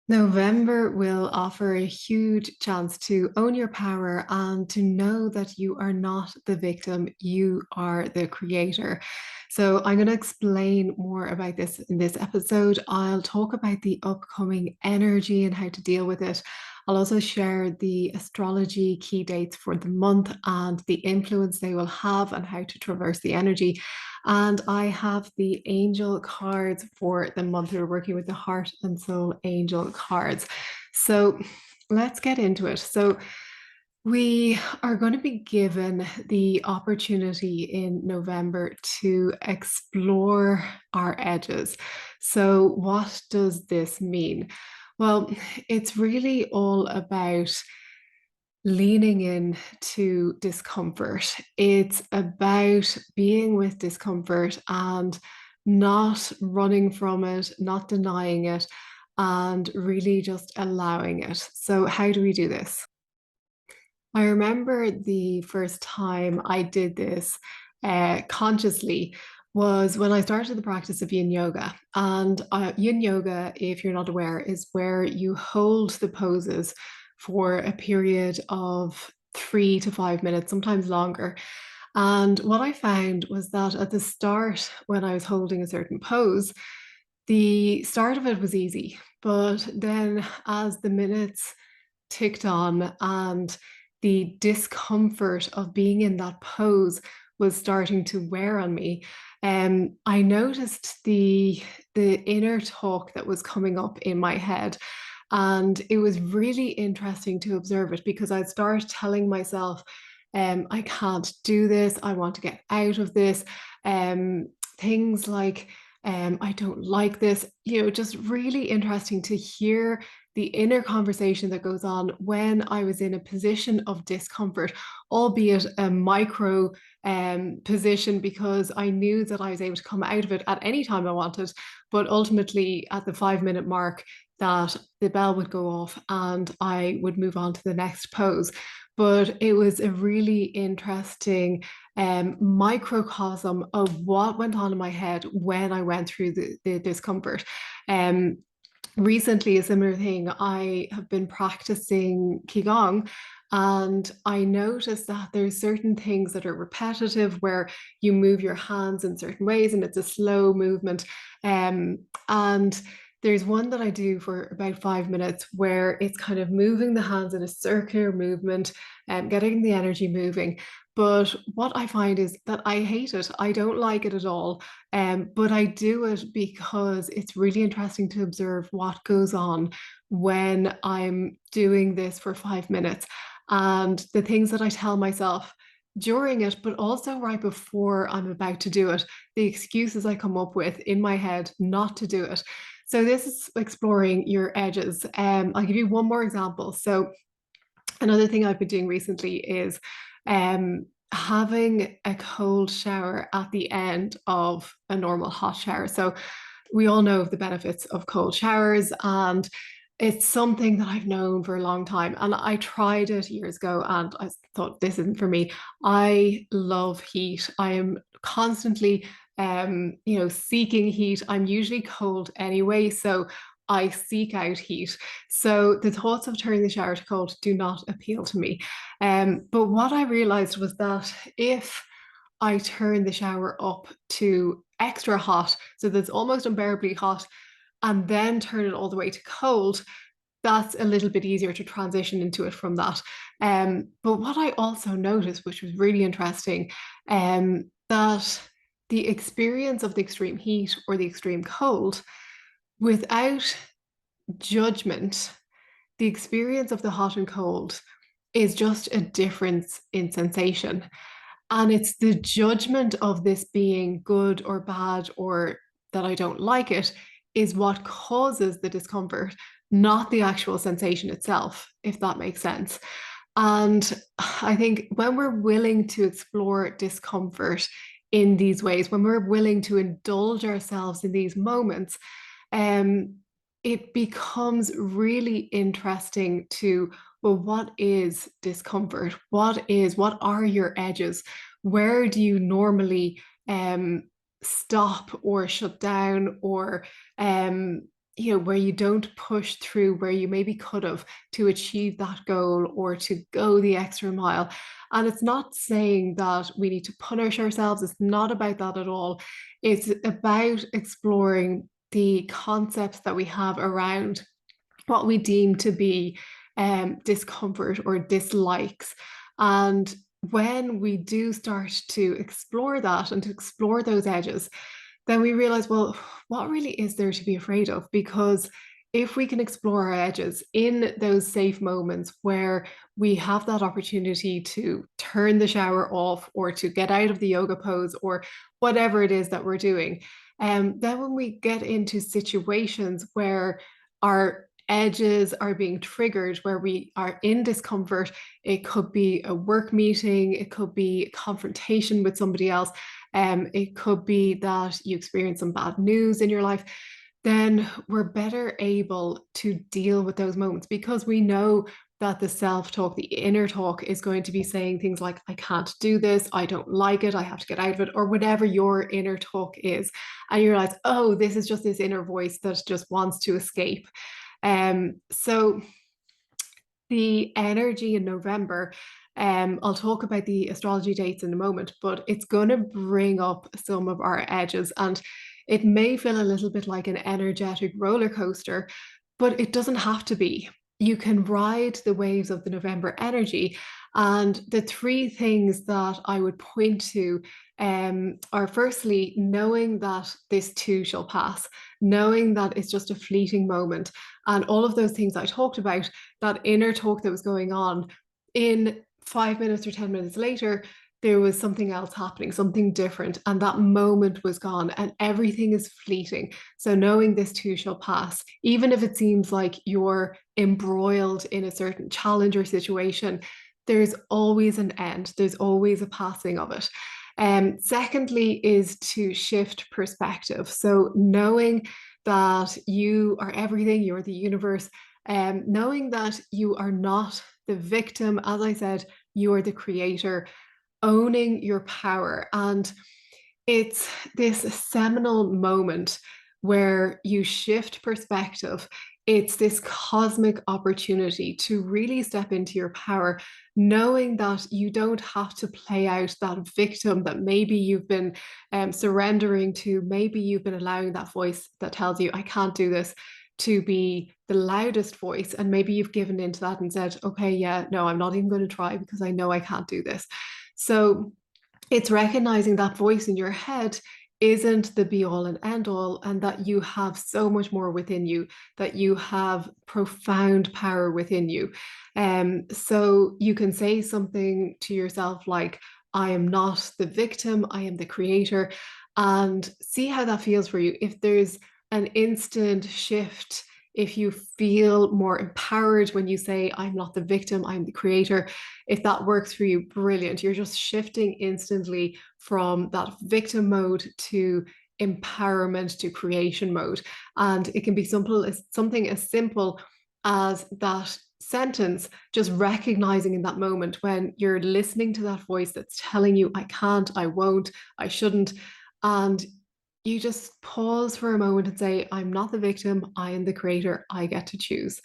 November will offer a huge chance to own your power and to know that you are not the victim, you are the creator. So, I'm going to explain more about this in this episode. I'll talk about the upcoming energy and how to deal with it. I'll also share the astrology key dates for the month and the influence they will have and how to traverse the energy. And I have the angel cards for the month. We're working with the heart and soul angel cards. So let's get into it. So we are going to be given the opportunity in November to explore our edges. So, what does this mean? Well, it's really all about leaning in to discomfort. It's about being with discomfort and not running from it, not denying it, and really just allowing it. So, how do we do this? I remember the first time I did this consciously was when I started the practice of yin yoga. And yin yoga, if you're not aware, is where you hold the poses for a period of 3 to 5 minutes, sometimes longer. And what I found was that at the start, when I was holding a certain pose, the start of it was easy. But then as the minutes ticked on and the discomfort of being in that pose was starting to wear on me. I noticed the inner talk that was coming up in my head. And it was really interesting to observe it because I'd start telling myself, I can't do this. I want to get out of this. Things like, I don't like this, just really interesting to hear the inner conversation that goes on when I was in a position of discomfort, albeit a micro position, because I knew that I was able to come out of it at any time I wanted. But ultimately, at the 5 minute mark, that the bell would go off and I would move on to the next pose. But it was a really interesting microcosm of what went on in my head when I went through the discomfort. Um, Recently, a similar thing, I have been practicing Qigong. And I noticed that there's certain things that are repetitive where you move your hands in certain ways and it's a slow movement. And there's one that I do for about 5 minutes where it's kind of moving the hands in a circular movement and getting the energy moving. But what I find is that I hate it. I don't like it at all. But I do it because it's really interesting to observe what goes on when I'm doing this for 5 minutes and the things that I tell myself during it, but also right before I'm about to do it, the excuses I come up with in my head not to do it. So, this is exploring your edges. I'll give you one more example. So, another thing I've been doing recently is having a cold shower at the end of a normal hot shower. So we all know of the benefits of cold showers, and it's something that I've known for a long time. And I tried it years ago and I thought this isn't for me. I love heat. I am constantly seeking heat. I'm usually cold anyway, so I seek out heat. So the thoughts of turning the shower to cold do not appeal to me. But what I realized was that if I turn the shower up to extra hot, so that's almost unbearably hot, and then turn it all the way to cold, that's a little bit easier to transition into it from that. But what I also noticed, which was really interesting, that the experience of the extreme heat or the extreme cold, without judgment, the experience of the hot and cold is just a difference in sensation. And it's the judgment of this being good or bad or that I don't like it is what causes the discomfort, not the actual sensation itself, if that makes sense. And I think when we're willing to explore discomfort in these ways, when we're willing to indulge ourselves in these moments, um, it becomes really interesting to, well, what is discomfort? What are your edges? Where do you normally stop or shut down or where you don't push through where you maybe could have to achieve that goal or to go the extra mile. And it's not saying that we need to punish ourselves. It's not about that at all. It's about exploring the concepts that we have around what we deem to be discomfort or dislikes. And when we do start to explore that and to explore those edges, then we realize, well, what really is there to be afraid of? Because if we can explore our edges in those safe moments where we have that opportunity to turn the shower off or to get out of the yoga pose or whatever it is that we're doing, then when we get into situations where our edges are being triggered, where we are in discomfort, it could be a work meeting, it could be a confrontation with somebody else, it could be that you experience some bad news in your life, then we're better able to deal with those moments because we know that the self talk, the inner talk, is going to be saying things like, I can't do this, I don't like it, I have to get out of it, or whatever your inner talk is. And you realize, oh, this is just this inner voice that just wants to escape. So the energy in November, I'll talk about the astrology dates in a moment, but it's going to bring up some of our edges, and it may feel a little bit like an energetic roller coaster, but it doesn't have to be. You can ride the waves of the November energy. And the three things that I would point to are firstly, knowing that this too shall pass, knowing that it's just a fleeting moment, and all of those things I talked about, that inner talk that was going on, in 5 minutes or 10 minutes later, there was something else happening, something different, and that moment was gone, and everything is fleeting. So, knowing this too shall pass, even if it seems like you're embroiled in a certain challenge or situation, there's always an end, there's always a passing of it. Secondly, is to shift perspective. So, knowing that you are everything, you're the universe, knowing that you are not the victim, as I said, you are the creator, owning your power. And it's this seminal moment where you shift perspective. It's this cosmic opportunity to really step into your power, knowing that you don't have to play out that victim that maybe you've been surrendering to. Maybe you've been allowing that voice that tells you, I can't do this, to be the loudest voice. And maybe you've given into that and said, okay, yeah, no, I'm not even going to try because I know I can't do this. So it's recognizing that voice in your head isn't the be all and end all, and that you have so much more within you, that you have profound power within you. So you can say something to yourself like, I am not the victim, I am the creator, and see how that feels for you. If there's an instant shift, if you feel more empowered when you say, I'm not the victim, I'm the creator, if that works for you, brilliant. You're just shifting instantly from that victim mode to empowerment to creation mode. And it can be something as simple as that sentence, just recognizing in that moment when you're listening to that voice that's telling you, I can't, I won't, I shouldn't. And you just pause for a moment and say, I'm not the victim, I am the creator, I get to choose.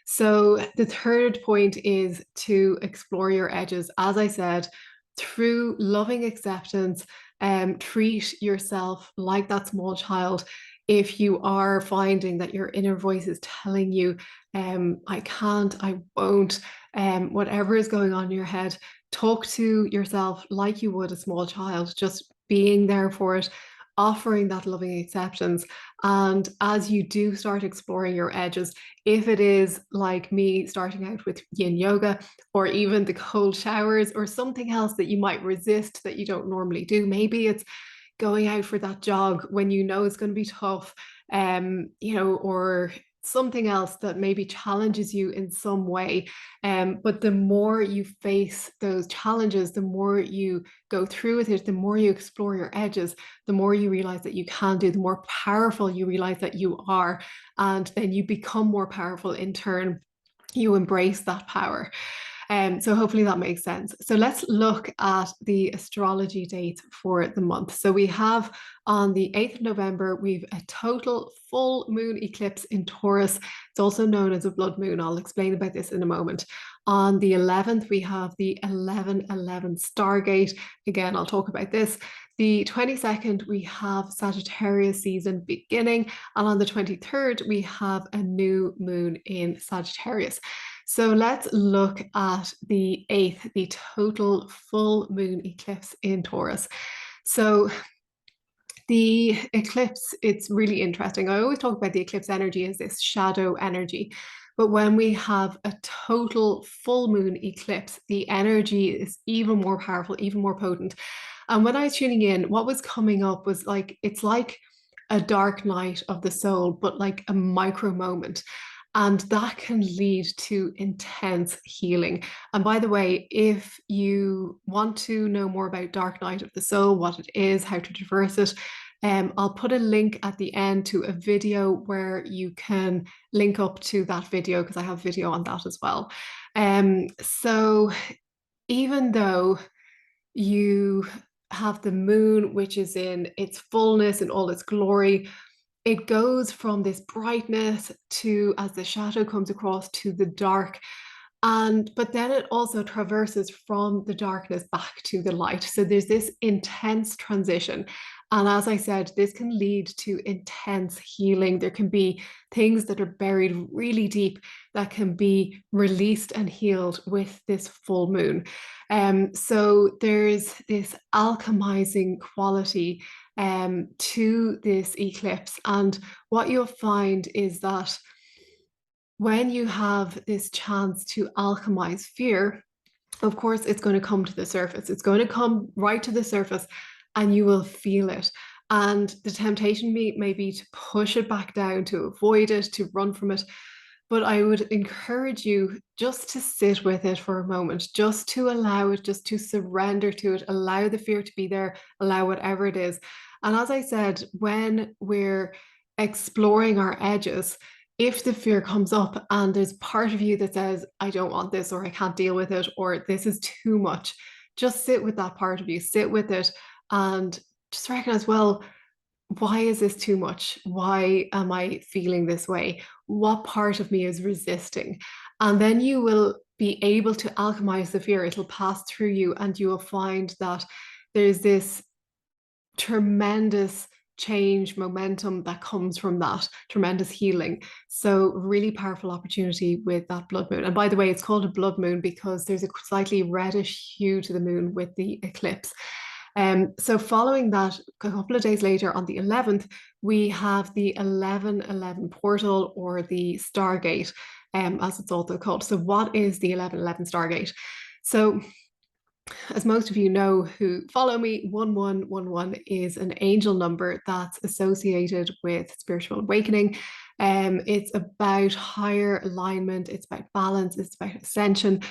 So the third point is to explore your edges. As I said, through loving acceptance, treat yourself like that small child. If you are finding that your inner voice is telling you, I can't, I won't, whatever is going on in your head, talk to yourself like you would a small child, just being there for it, offering that loving acceptance. And as you do start exploring your edges, if it is like me starting out with yin yoga, or even the cold showers, or something else that you might resist that you don't normally do, maybe it's going out for that jog when you know it's going to be tough, or something else that maybe challenges you in some way. But the more you face those challenges, the more you go through with it, the more you explore your edges, the more you realize that you can do, the more powerful you realize that you are. And then you become more powerful in turn. You embrace that power. So hopefully that makes sense. So let's look at the astrology dates for the month. So we have on the 8th of November, we've a total full moon eclipse in Taurus. It's also known as a blood moon. I'll explain about this in a moment. On the 11th, we have the 11:11 Stargate. Again, I'll talk about this. The 22nd, we have Sagittarius season beginning. And on the 23rd, we have a new moon in Sagittarius. So let's look at the 8th, the total full moon eclipse in Taurus. So the eclipse, it's really interesting. I always talk about the eclipse energy as this shadow energy. But when we have a total full moon eclipse, the energy is even more powerful, even more potent. And when I was tuning in, what was coming up was like, it's like a dark night of the soul, but like a micro moment. And that can lead to intense healing. And by the way, if you want to know more about Dark Night of the Soul, what it is, how to traverse it, I'll put a link at the end to a video where you can link up to that video because I have video on that as well. So even though you have the moon, which is in its fullness and all its glory, it goes from this brightness to, as the shadow comes across, to the dark. And but then it also traverses from the darkness back to the light. So there's this intense transition. And as I said, this can lead to intense healing. There can be things that are buried really deep that can be released and healed with this full moon. So there's this alchemizing quality to this eclipse. And what you'll find is that when you have this chance to alchemize fear, of course, it's going to come to the surface. It's going to come right to the surface and you will feel it. And the temptation may be to push it back down, to avoid it, to run from it. But I would encourage you just to sit with it for a moment, just to allow it, just to surrender to it, allow the fear to be there, allow whatever it is. And as I said, when we're exploring our edges, if the fear comes up and there's part of you that says, I don't want this, or I can't deal with it, or this is too much, just sit with that part of you, sit with it, and just recognize, well, why is this too much? Why am I feeling this way? What part of me is resisting? And then you will be able to alchemize the fear. It'll pass through you, and you will find that there's this tremendous change momentum that comes from that tremendous healing. So really powerful opportunity with that blood moon. And by the way, it's called a blood moon because there's a slightly reddish hue to the moon with the eclipse. So following that, a couple of days later on the 11th, we have the 11:11 portal, or the Stargate, as it's also called. So what is the 11:11 Stargate? So as most of you know who follow me, 1111 is an angel number that's associated with spiritual awakening. It's about higher alignment, it's about balance, it's about ascension.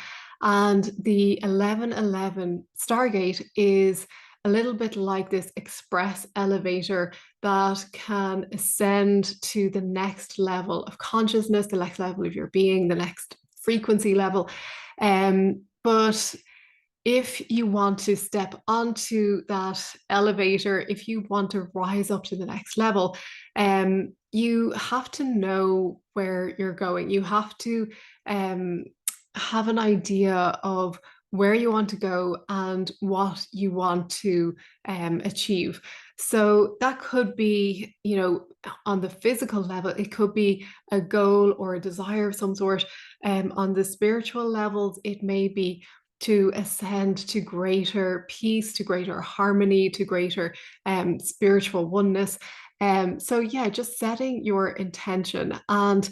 And the 11:11 Stargate is a little bit like this express elevator that can ascend to the next level of consciousness, the next level of your being, the next frequency level. But if you want to step onto that elevator, if you want to rise up to the next level, you have to know where you're going. You have to have an idea of where you want to go and what you want to achieve. So that could be, on the physical level, it could be a goal or a desire of some sort. On the spiritual levels, it may be to ascend to greater peace, to greater harmony, to greater spiritual oneness. So yeah, just setting your intention. And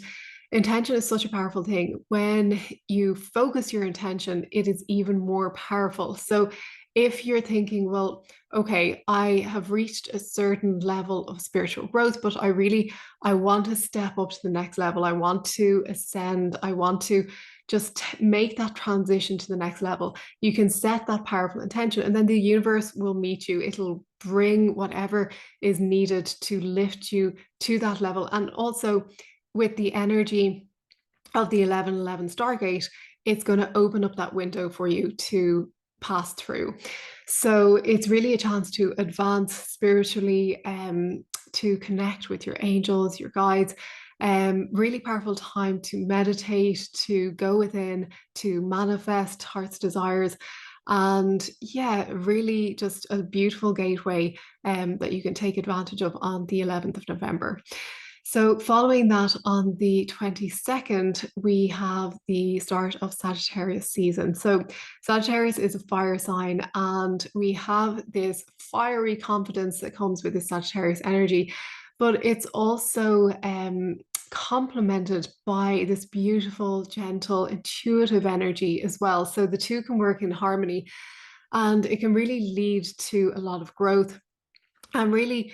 intention is such a powerful thing. When you focus your intention, it is even more powerful. So if you're thinking, well, okay, I have reached a certain level of spiritual growth, but I want to step up to the next level. I want to ascend. I want to just make that transition to the next level. You can set that powerful intention, and then the universe will meet you. It'll bring whatever is needed to lift you to that level. And also with the energy of the 11:11 Stargate, it's going to open up that window for you to pass through. So it's really a chance to advance spiritually, to connect with your angels, your guides. Really powerful time to meditate, to go within, to manifest heart's desires. And yeah, really just a beautiful gateway that you can take advantage of on the 11th of November. So, following that, on the 22nd, we have the start of Sagittarius season. So, Sagittarius is a fire sign, and we have this fiery confidence that comes with the Sagittarius energy, but it's also complemented by this beautiful, gentle, intuitive energy as well. So, the two can work in harmony, and it can really lead to a lot of growth and really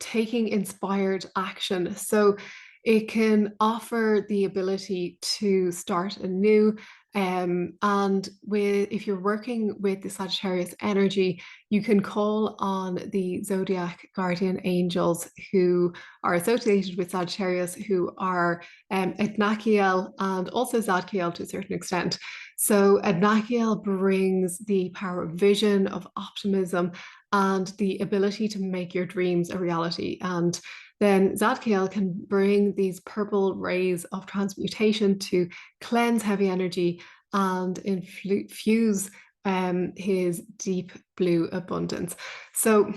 taking inspired action. So it can offer the ability to start anew. And with if you're working with the Sagittarius energy, you can call on the zodiac guardian angels who are associated with Sagittarius, who are Ednakiel and also Zadkiel to a certain extent. So Ednakiel brings the power of vision, of optimism, and the ability to make your dreams a reality. And then Zadkiel can bring these purple rays of transmutation to cleanse heavy energy and infuse his deep blue abundance. So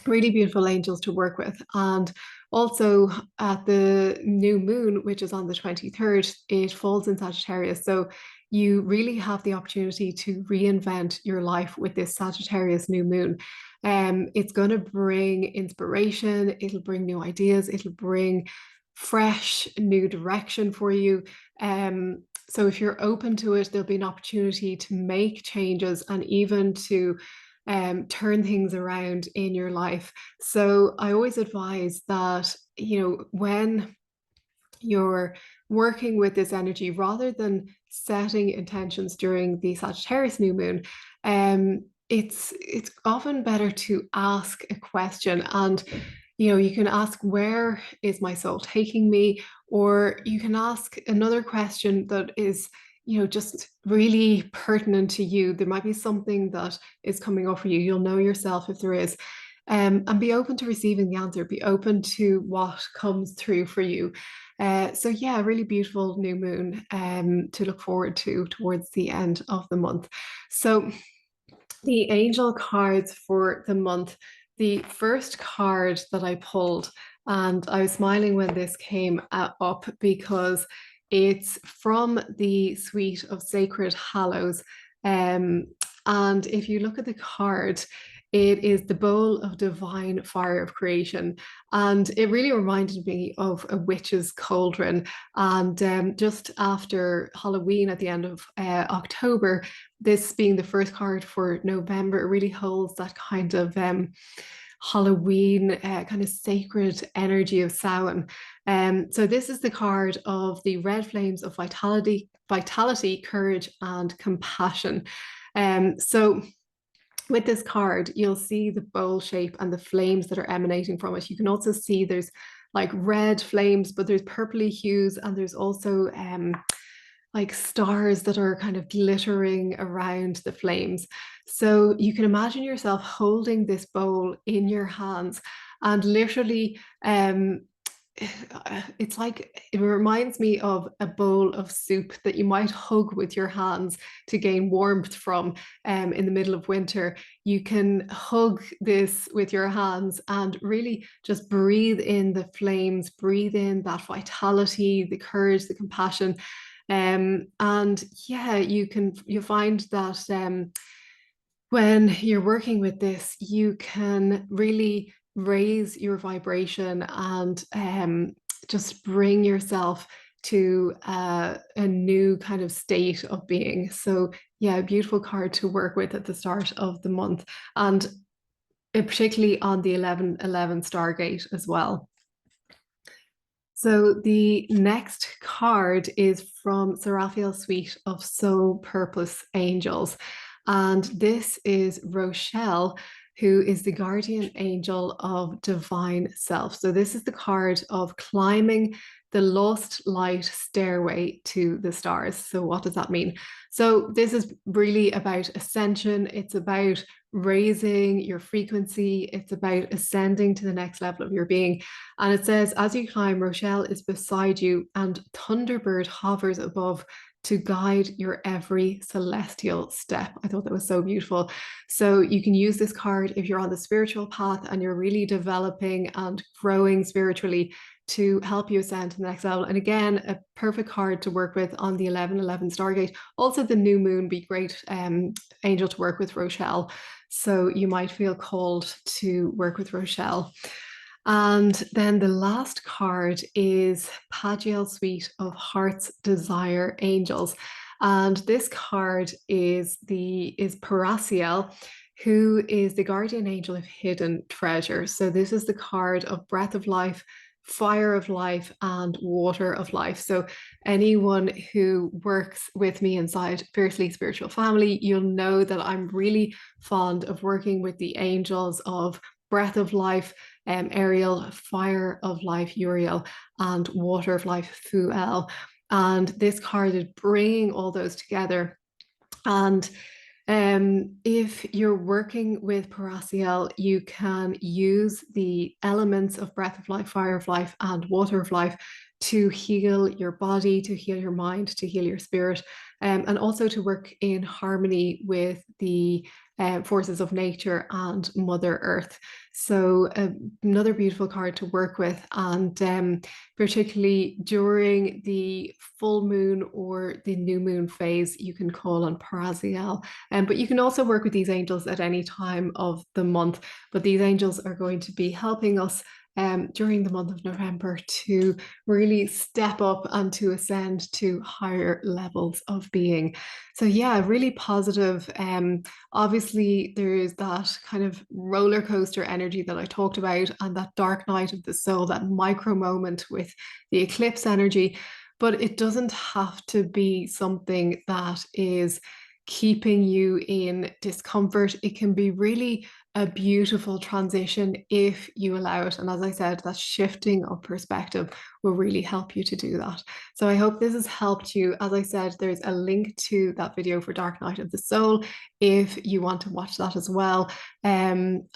really beautiful angels to work with. And also at the new moon, which is on the 23rd, it falls in Sagittarius. So you really have the opportunity to reinvent your life with this Sagittarius new moon. It's going to bring inspiration, it'll bring new ideas, it'll bring fresh new direction for you. So if you're open to it, there'll be an opportunity to make changes and even to turn things around in your life. So I always advise that, when you're working with this energy, rather than setting intentions during the Sagittarius new moon, it's often better to ask a question. And you can ask, where is my soul taking me? Or you can ask another question that is just really pertinent to you. There might be something that is coming up for you. You'll know yourself if there is. And be open to receiving the answer, be open to what comes through for you. So yeah, really beautiful new moon to look forward to towards the end of the month. So the angel cards for the month, the first card that I pulled, and I was smiling when this came up because it's from the Suite of Sacred Hallows. Um, and if you look at the card, it is the bowl of divine fire of creation. And it really reminded me of a witch's cauldron. And just after Halloween at the end of October, this being the first card for November, it really holds that kind of Halloween kind of sacred energy of Samhain. So this is the card of the red flames of vitality, courage, and compassion. So with this card, you'll see the bowl shape and the flames that are emanating from it. You can also see there's like red flames, but there's purpley hues, and there's also like stars that are kind of glittering around the flames. So you can imagine yourself holding this bowl in your hands and literally it's like it reminds me of a bowl of soup that you might hug with your hands to gain warmth from in the middle of winter. You can hug this with your hands and really just breathe in the flames, breathe in that vitality, the courage, the compassion. And yeah, you find that when you're working with this, you can really raise your vibration and just bring yourself to a new kind of state of being. So yeah, a beautiful card to work with at the start of the month, and particularly on the 11/11 Stargate as well. So the next card is from Seraphiel's Suite of Soul Purpose Angels. And this is Rochelle, who is the guardian angel of divine self. So this is the card of climbing the lost light stairway to the stars. So, what does that mean? So, this is really about ascension. It's about raising your frequency. It's about ascending to the next level of your being. And it says, as you climb, Rochelle is beside you, and Thunderbird hovers above to guide your every celestial step. I thought that was so beautiful. So you can use this card if you're on the spiritual path and you're really developing and growing spiritually to help you ascend to the next level. And again, a perfect card to work with on the 1111 Stargate. Also, the new moon be great angel to work with, Rochelle. So you might feel called to work with Rochelle. And then the last card is Pagiel Suite of Heart's Desire Angels. And this card is Parasiel, who is the guardian angel of hidden treasure. So this is the card of breath of life, fire of life, and water of life. So anyone who works with me inside Fiercely Spiritual Family, you'll know that I'm really fond of working with the angels of breath of life, Ariel, fire of life, Uriel, and water of life, Fuel. And this card is bringing all those together. And if you're working with Parasiel, you can use the elements of breath of life, fire of life, and water of life to heal your body, to heal your mind, to heal your spirit, and also to work in harmony with the forces of nature and Mother Earth. So, another beautiful card to work with, and particularly during the full moon or the new moon phase, you can call on Parasiel. But you can also work with these angels at any time of the month. But these angels are going to be helping us during the month of November to really step up and to ascend to higher levels of being. So yeah, really positive. Obviously, there is that kind of roller coaster energy that I talked about, and that dark night of the soul, that micro moment with the eclipse energy. But it doesn't have to be something that is keeping you in discomfort. It can be really a beautiful transition if you allow it. And as I said, that shifting of perspective will really help you to do that. So I hope this has helped you. As I said, there's a link to that video for Dark Night of the Soul if you want to watch that as well. And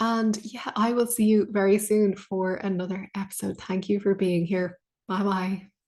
yeah, I will see you very soon for another episode. Thank you for being here. Bye bye.